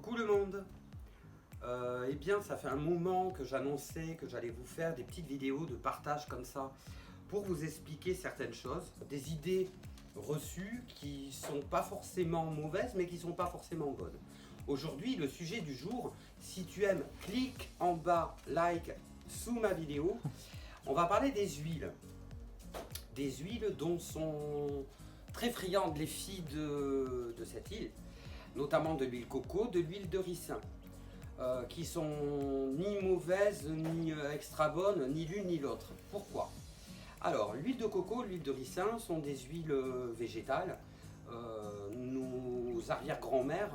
Coucou le monde. Eh bien, ça fait un moment que j'annonçais que j'allais vous faire des petites vidéos de partage comme ça pour vous expliquer certaines choses, des idées reçues qui sont pas forcément mauvaises mais qui sont pas forcément bonnes. Aujourd'hui, le sujet du jour, si tu aimes, clique en bas, like sous ma vidéo. On va parler des huiles. Des huiles dont sont très friandes les filles de cette île, notamment de l'huile coco, de l'huile de ricin, qui sont ni mauvaises, ni extra bonnes, ni l'une ni l'autre. Pourquoi? Alors, l'huile de coco, l'huile de ricin sont des huiles végétales. Nos arrière-grand-mères,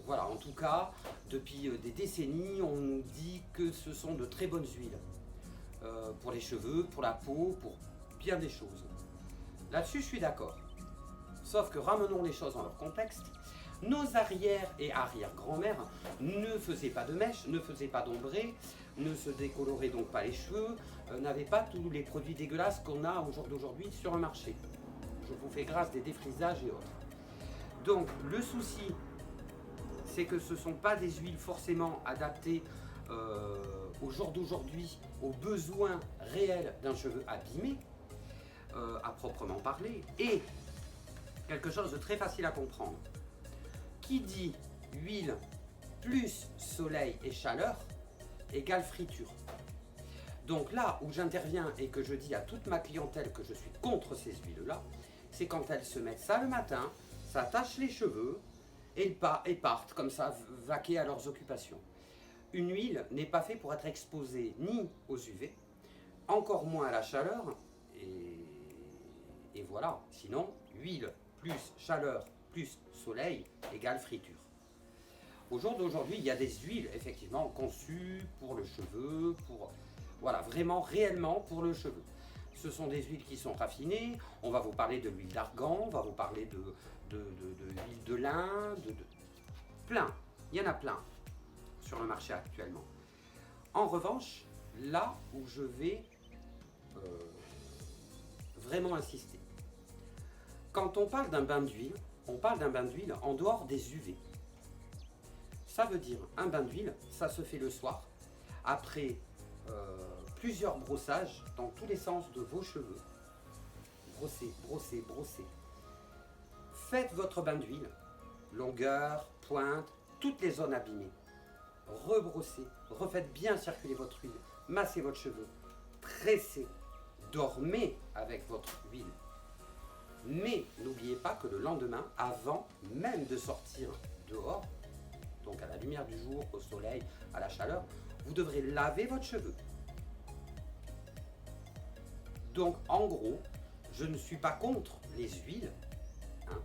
voilà, en tout cas, depuis des décennies, on nous dit que ce sont de très bonnes huiles. Pour les cheveux, pour la peau, pour bien des choses. Là-dessus, je suis d'accord. Sauf que ramenons les choses dans leur contexte. Nos arrière et arrière-grand-mères ne faisaient pas de mèches, ne faisaient pas d'ombré, ne se décoloraient donc pas les cheveux, n'avaient pas tous les produits dégueulasses qu'on a au jour d'aujourd'hui sur un marché. Je vous fais grâce des défrisages et autres. Donc le souci, c'est que ce ne sont pas des huiles forcément adaptées au jour d'aujourd'hui, aux besoins réels d'un cheveu abîmé, à proprement parler, et quelque chose de très facile à comprendre. Qui dit huile plus soleil et chaleur égale friture. Donc là où j'interviens et que je dis à toute ma clientèle que je suis contre ces huiles-là, c'est quand elles se mettent ça le matin, s'attachent les cheveux et partent comme ça vaquer à leurs occupations. Une huile n'est pas faite pour être exposée ni aux UV, encore moins à la chaleur, et voilà. Sinon, huile plus chaleur plus soleil égale friture. Au jour d'aujourd'hui, il y a des huiles effectivement conçues pour le cheveu, voilà, vraiment réellement pour le cheveu. Ce sont des huiles qui sont raffinées. On va vous parler de l'huile d'argan, on va vous parler de l'huile de lin, plein. Il y en a plein sur le marché actuellement. En revanche, là où je vais vraiment insister, quand on parle d'un bain d'huile, on parle d'un bain d'huile en dehors des UV. Ça veut dire un bain d'huile, ça se fait le soir, après plusieurs brossages dans tous les sens de vos cheveux. Brossez, brossez, brossez. Faites votre bain d'huile, longueur, pointe, toutes les zones abîmées. Rebrossez, refaites bien circuler votre huile, massez votre cheveu, pressez, dormez avec votre huile. Mais n'oubliez pas que le lendemain, avant même de sortir dehors, donc à la lumière du jour, au soleil, à la chaleur, vous devrez laver votre cheveu. Donc en gros, je ne suis pas contre les huiles, hein,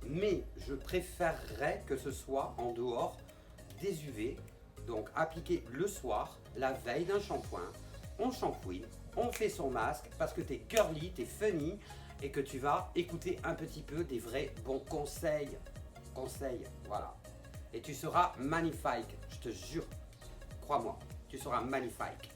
mais je préférerais que ce soit en dehors des UV, donc appliqué le soir, la veille d'un shampoing. On shampooine, on fait son masque parce que t'es girly, t'es funny et que tu vas écouter un petit peu des vrais bons conseils. Conseils, voilà. Et tu seras magnifique, je te jure. Crois-moi, tu seras magnifique.